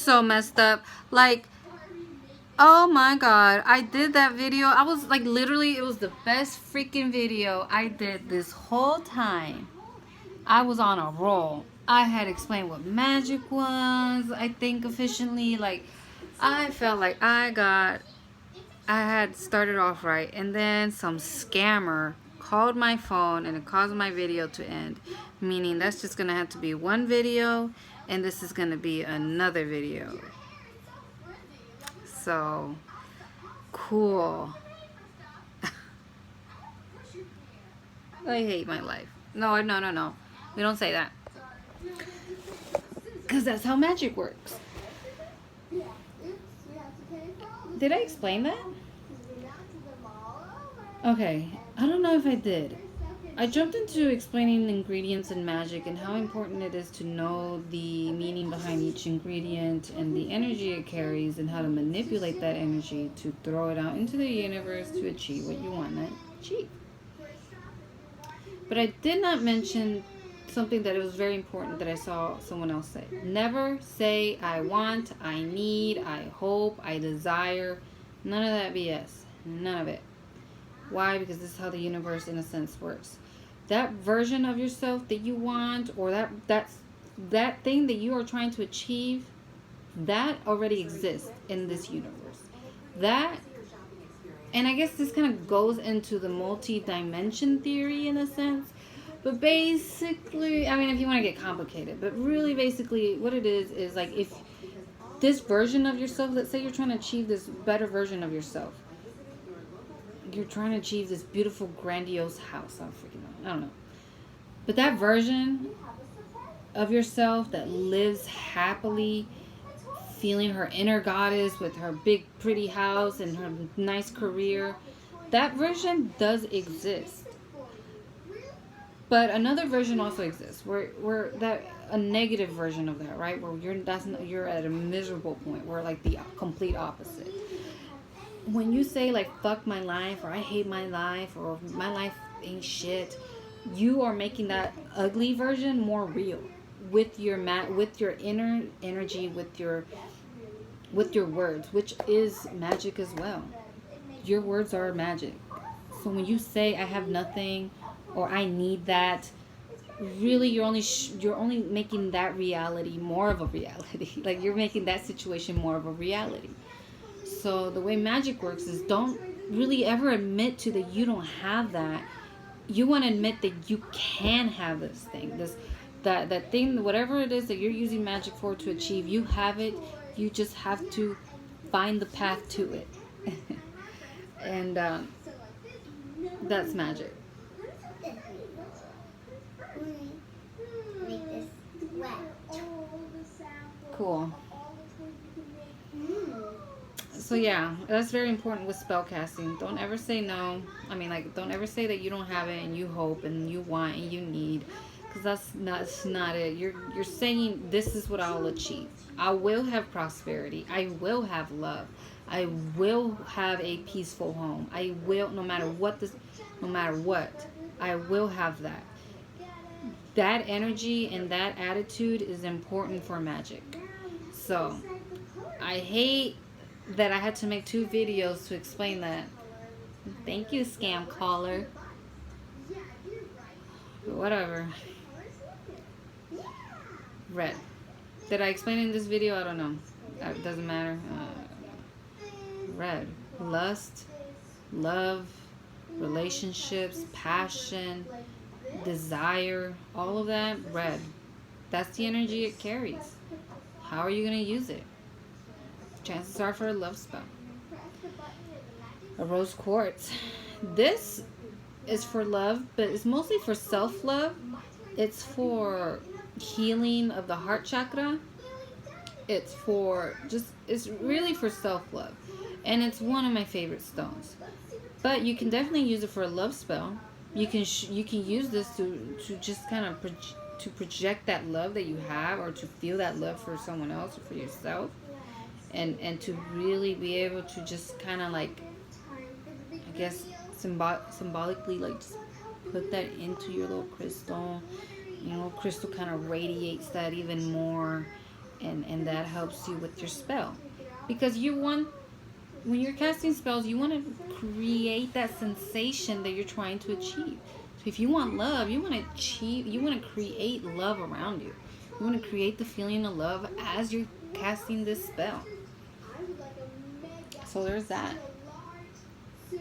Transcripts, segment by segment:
so messed up. Like, oh my god, I did that video. I was like, literally, it was the best freaking video I did this whole time. I was on a roll. I had explained what magic was, I think, efficiently. Like, I felt like I had started off right, and then some scammer called my phone and it caused my video to end. Meaning that's just gonna have to be one video, and this is gonna be another video. So cool. I hate my life. No. We don't say that. Because that's how magic works. Did I explain that? Okay, I don't know if I did. I jumped into explaining ingredients in magic and how important it is to know the meaning behind each ingredient and the energy it carries and how to manipulate that energy to throw it out into the universe to achieve what you want to achieve. But I did not mention something that it was very important that I saw someone else say. Never say I want, I need, I hope, I desire. None of that BS. None of it. Why? Because this is how the universe, in a sense, works. That version of yourself that you want, or that thing that you are trying to achieve, that already exists in this universe. That, and I guess this kind of goes into the multi-dimension theory in a sense. But basically, I mean, if you want to get complicated, but really basically what it is like if this version of yourself, let's say you're trying to achieve this better version of yourself. You're trying to achieve this beautiful, grandiose house. I don't know. But that version of yourself that lives happily, feeling her inner goddess with her big, pretty house and her nice career, that version does exist. But another version also exists, where that a negative version of that, right? Where you're at a miserable point, where like the complete opposite. When you say like fuck my life, or I hate my life, or my life ain't shit, you are making that ugly version more real with your inner energy, with your words, which is magic as well. Your words are magic. So when you say I have nothing, or I need that, really you're only making that reality more of a reality. Like you're making that situation more of a reality. So the way magic works is don't really ever admit to that you don't have that. You want to admit that you can have this thing, that thing, whatever it is that you're using magic for to achieve. You have it. You just have to find the path to it. And that's magic. Cool. So yeah, that's very important with spell casting. Don't ever say no. I mean, like, don't ever say that you don't have it and you hope and you want and you need, because that's not it. You're saying this is what I'll achieve. I will have prosperity. I will have love. I will have a peaceful home. I will, no matter what, I will have that. That energy and that attitude is important for magic. So I hate that I had to make 2 videos to explain that. Thank you, scam caller. But whatever. Red. Did I explain in this video? I don't know. It doesn't matter. Red. Lust, love, relationships, passion, desire, all of that. Red. That's the energy it carries. How are you going to use it? Chances are for a love spell. A rose quartz. This is for love, but it's mostly for self-love. It's for healing of the heart chakra. It's really for self-love. And it's one of my favorite stones. But you can definitely use it for a love spell. You can use this to just kind of to project that love that you have, or to feel that love for someone else or for yourself. And to really be able to just kind of like, I guess, symbolically, like, just put that into your little crystal. You know, crystal kind of radiates that even more. and that helps you with your spell, because when you're casting spells, you want to create that sensation that you're trying to achieve. So if you want love, you want to create love around you. You want to create the feeling of love as you're casting this spell. So there's that.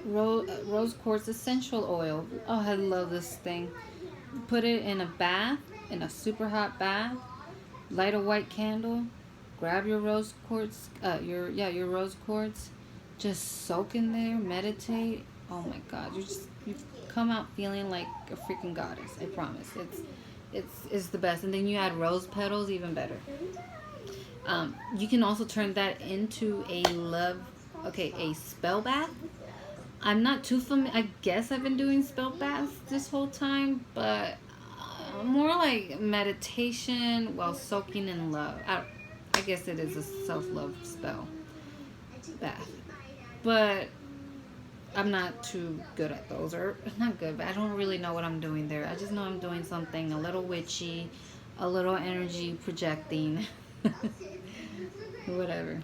Rose quartz essential oil. Oh, I love this thing. Put it in a bath, in a super hot bath. Light a white candle. Grab your rose quartz. Your rose quartz. Just soak in there. Meditate. Oh my God, you come out feeling like a freaking goddess. I promise. It's the best. And then you add rose petals, even better. You can also turn that into a spell bath. I'm not too familiar. I guess I've been doing spell baths this whole time, but more like meditation while soaking in love. I guess it is a self-love spell bath, but I'm not too good at those, or not good, but I don't really know what I'm doing there. I just know I'm doing something a little witchy, a little energy projecting, whatever.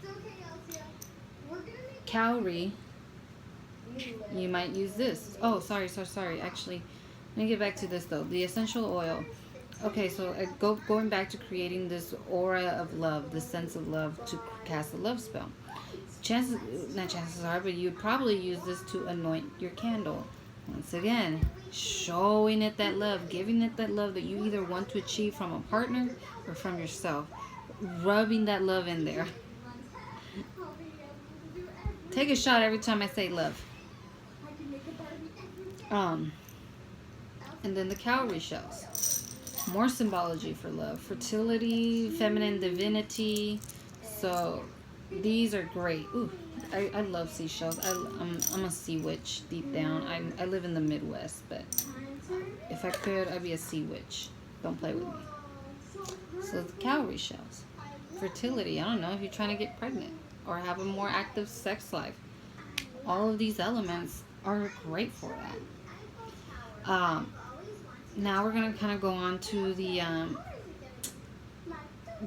Cowrie. You might use this. Oh, sorry. Actually, let me get back to this though. The essential oil. Okay, so going back to creating this aura of love, the sense of love to cast a love spell. Not chances are, but you'd probably use this to anoint your candle. Once again, showing it that love, giving it that love that you either want to achieve from a partner or from yourself. Rubbing that love in there. Take a shot every time I say love. And then the cowrie shells. More symbology for love. Fertility, feminine divinity. So these are great. Ooh, I love seashells. I'm a sea witch deep down. I live in the Midwest, but if I could, I'd be a sea witch. Don't play with me. So the cowrie shells. Fertility. I don't know if you're trying to get pregnant or have a more active sex life. All of these elements are great for that. Now we're going to kind of go on to the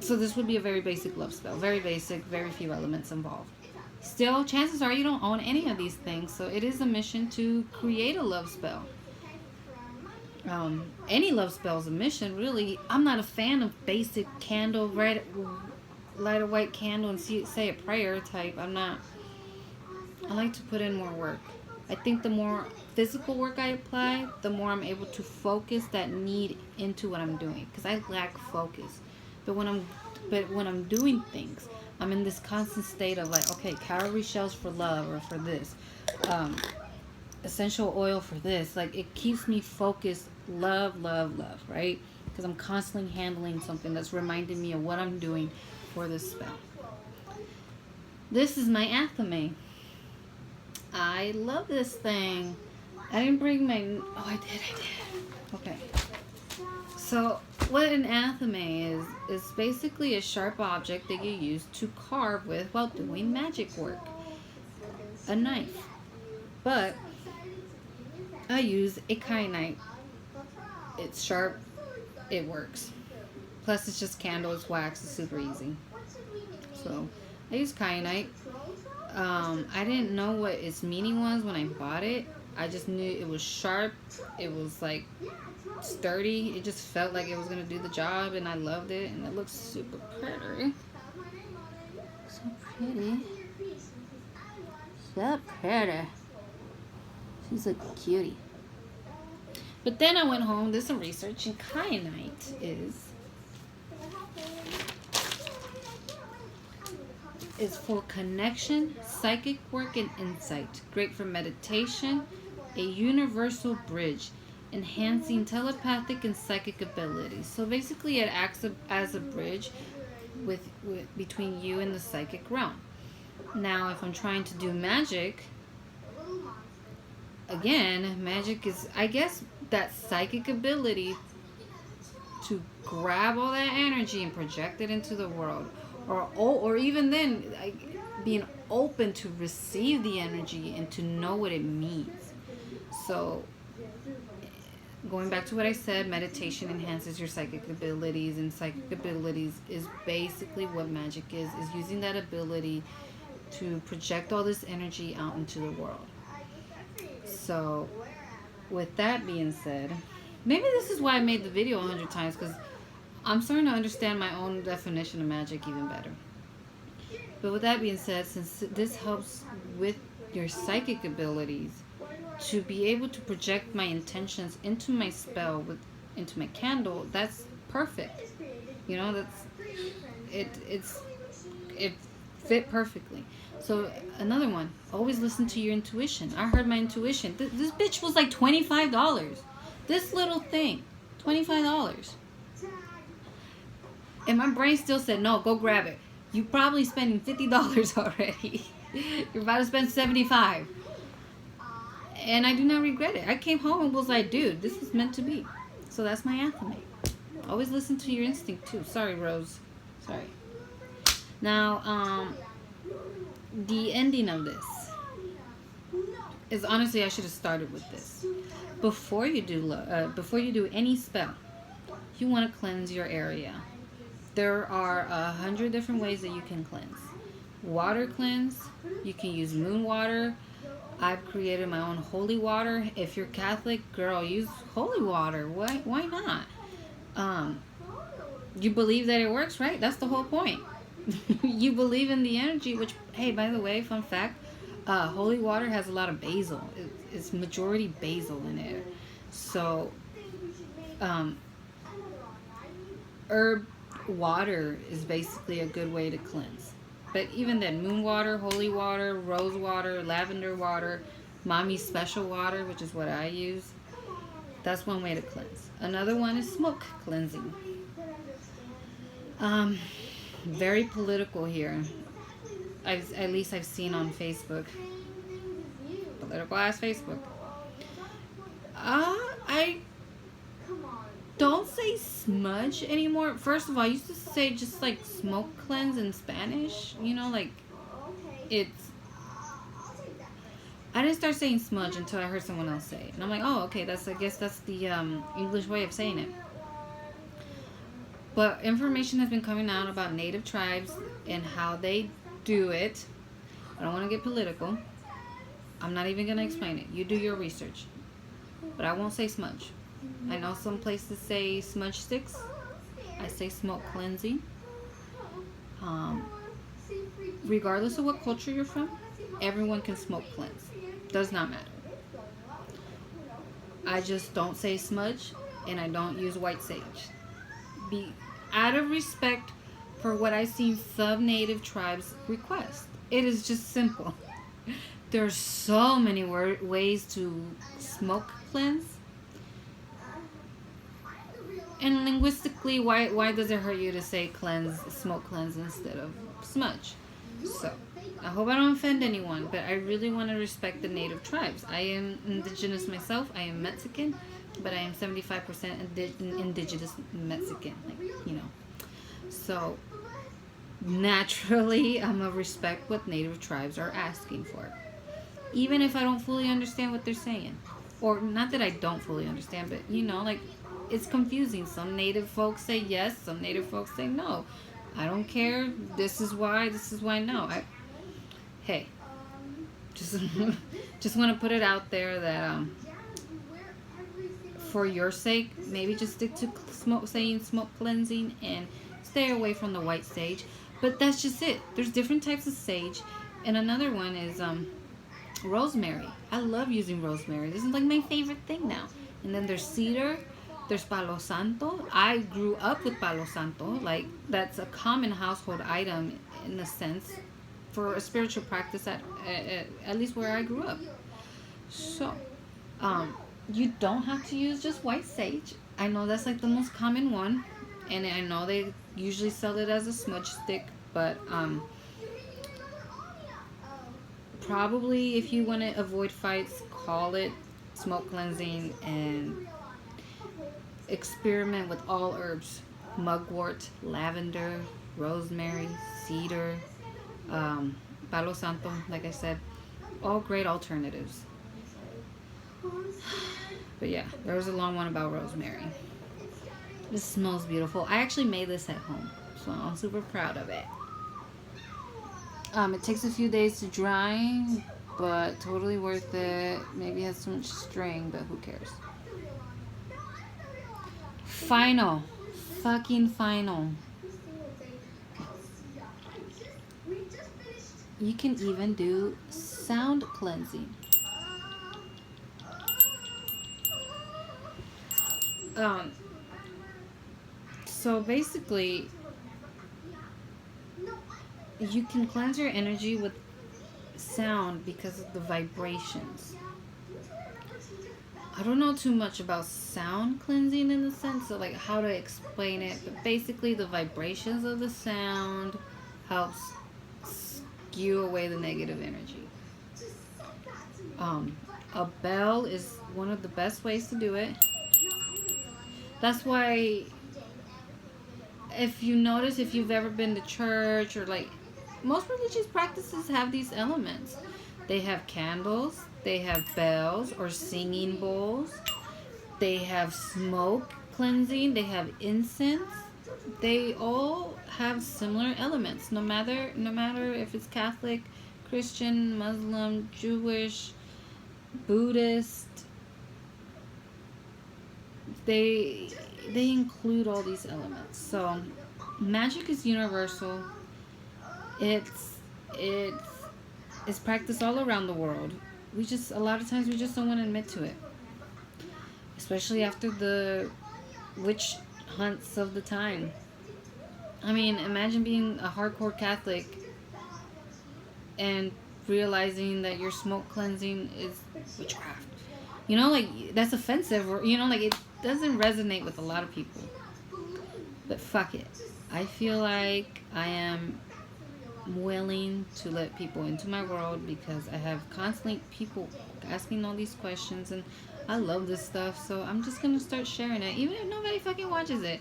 so this would be a very basic love spell. Very basic, very few elements involved. Still, chances are you don't own any of these things, so it is a mission to create a love spell. Any love spell is a mission, really. I'm not a fan of basic candle, light a white candle and say a prayer type. I like to put in more work. I think the more physical work I apply, the more I'm able to focus that need into what I'm doing, because I lack focus. But when I'm doing things, I'm in this constant state of like, okay, cowrie shells for love or for this, essential oil for this. Like, it keeps me focused. Love, right? Because I'm constantly handling something that's reminding me of what I'm doing for this spell. This is my athame. I love this thing. I didn't bring my... Oh, I did. Okay. So, what an athame is basically a sharp object that you use to carve with while doing magic work. A knife. But, I use a kyanite. It's sharp. It works. Plus, it's just candle. It's wax. It's super easy. So, I use kyanite. I didn't know what its meaning was when I bought it. I just knew it was sharp. It was like sturdy. It just felt like it was going to do the job, and I loved it, and it looks super pretty. So pretty. So pretty. She's a cutie. But then I went home, did some research, and kyanite is for connection, psychic work, and insight. Great for meditation, a universal bridge, enhancing telepathic and psychic abilities. So basically it acts as a bridge between you and the psychic realm. Now if I'm trying to do magic, again, magic is, I guess, that psychic ability to grab all that energy and project it into the world. Or even then, being open to receive the energy and to know what it means. So, going back to what I said, meditation enhances your psychic abilities, and psychic abilities is basically what magic is using that ability to project all this energy out into the world. So, with that being said, maybe this is why I made the video 100 times, because I'm starting to understand my own definition of magic even better. But with that being said, since this helps with your psychic abilities, to be able to project my intentions into my spell, into my candle, that's perfect. You know, it fit perfectly. So another one, always listen to your intuition. I heard my intuition. This bitch was like $25. This little thing, $25. And my brain still said, no, go grab it. You're probably spending $50 already. You're about to spend $75. And I do not regret it. I came home and was like, dude, this is meant to be. So that's my anthem. Always listen to your instinct too. Sorry, Rose. Sorry. Now, the ending of this is, honestly, I should have started with this. Before you do any spell, you want to cleanse your area. There are 100 different ways that you can cleanse. Water cleanse. You can use moon water. I've created my own holy water. If you're Catholic, girl, use holy water. Why not? You believe that it works, right? That's the whole point. You believe in the energy, which, hey, by the way, fun fact, holy water has a lot of basil. It's majority basil in it. So, herb water is basically a good way to cleanse. But even then, moon water, holy water, rose water, lavender water, mommy's special water, which is what I use, that's one way to cleanse. Another one is smoke cleansing. Very political here. At least I've seen on Facebook. Political ass Facebook. I don't say smudge anymore. First of all, I used to say just like smoke cleanse in Spanish. You know, like it's. I didn't start saying smudge until I heard someone else say it, and I'm like, oh, okay, I guess that's the English way of saying it. But information has been coming out about native tribes and how they do it. I don't want to get political. I'm not even going to explain it. You do your research. But I won't say smudge. I know some places say smudge sticks. I say smoke cleansing. Regardless of what culture you're from, everyone can smoke cleanse. Does not matter. I just don't say smudge, and I don't use white sage. Out of respect for what I've seen some native tribes request. It is just simple. There's so many ways to smoke cleanse. And linguistically, why does it hurt you to say smoke cleanse instead of smudge? So, I hope I don't offend anyone, but I really want to respect the native tribes. I am indigenous myself. I am Mexican, but I am 75% indigenous Mexican, So, naturally, I'm going to respect what native tribes are asking for. Even if I don't fully understand what they're saying. Or, not that I don't fully understand, but, it's confusing. Some native folks say yes, some native folks say no. I don't care. This is why no. Hey, just want to put it out there that for your sake, maybe just stick to smoke cleansing and stay away from the white sage. But that's just it. There's different types of sage, and another one is rosemary. I love using rosemary. This is like my favorite thing now. And then there's cedar. There's Palo Santo. I grew up with Palo Santo. Like, that's a common household item in a sense for a spiritual practice at least where I grew up. So, you don't have to use just white sage. I know that's like the most common one, and I know they usually sell it as a smudge stick, but probably if you want to avoid fights, call it smoke cleansing and experiment with all herbs: mugwort, lavender, rosemary, cedar, Palo Santo, like I said, all great alternatives. But yeah, there was a long one about rosemary. This smells beautiful. I actually made this at home, so I'm super proud of it. It takes a few days to dry, but totally worth it. Maybe it has too much string, but who cares? Final. Fucking final. You can even do sound cleansing. So basically, you can cleanse your energy with sound because of the vibrations. I don't know too much about sound cleansing in the sense of like how to explain it, but basically the vibrations of the sound helps skew away the negative energy. A bell is one of the best ways to do it. That's why if you notice, if you've ever been to church or like most religious practices have these elements. They have candles, they have bells or singing bowls, they have smoke cleansing, they have incense. They all have similar elements, no matter if it's Catholic, Christian, Muslim, Jewish, Buddhist. They include all these elements. So magic is universal. It's practiced all around the world. A lot of times we just don't want to admit to it. Especially after the witch hunts of the time. I mean, imagine being a hardcore Catholic and realizing that your smoke cleansing is witchcraft. You know, like, that's offensive, or, you know, like, it doesn't resonate with a lot of people. But fuck it. I feel like I am willing to let people into my world because I have constantly people asking all these questions, and I love this stuff, so I'm just gonna start sharing it, even if nobody fucking watches it.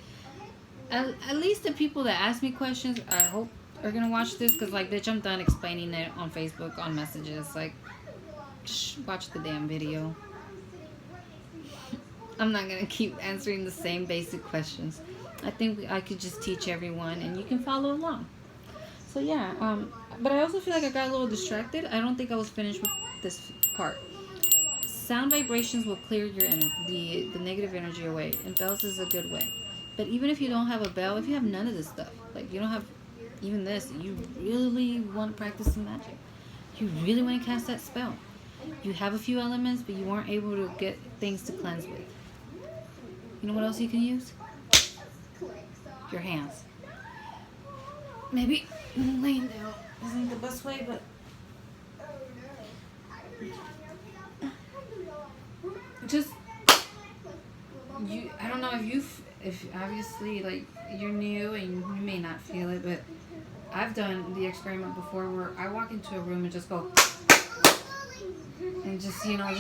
At least the people that ask me questions, I hope are gonna watch this, because, like, bitch, I'm done explaining it on Facebook, on messages. Like, just watch the damn video. I'm not gonna keep answering the same basic questions. I think I could just teach everyone, and you can follow along. So yeah, but I also feel like I got a little distracted. I don't think I was finished with this part. Sound vibrations will clear your the negative energy away, and bells is a good way. But even if you don't have a bell, if you have none of this stuff, like you don't have even this, you really want to practice some magic. You really want to cast that spell. You have a few elements, but you weren't able to get things to cleanse with. You know what else you can use? Your hands. Maybe laying down isn't the best way, but just I don't know if obviously, like, you're new and you may not feel it, but I've done the experiment before where I walk into a room and just go and just, you know,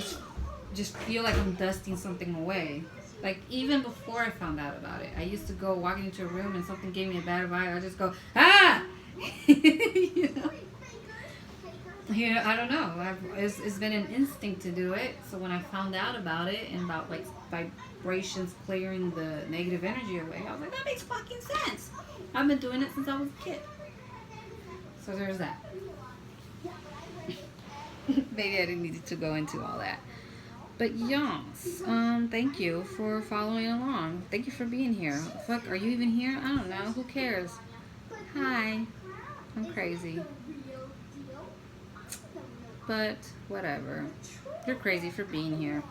just feel like I'm dusting something away. Like, even before I found out about it, I used to go walking into a room and something gave me a bad vibe. I just go, ah! You know? I don't know. It's been an instinct to do it. So when I found out about it and about, like, vibrations clearing the negative energy away, I was like, that makes fucking sense. I've been doing it since I was a kid. So there's that. Maybe I didn't need to go into all that. But yes, thank you for following along. Thank you for being here. Fuck, are you even here? I don't know. Who cares? Hi. I'm crazy. But whatever. You're crazy for being here.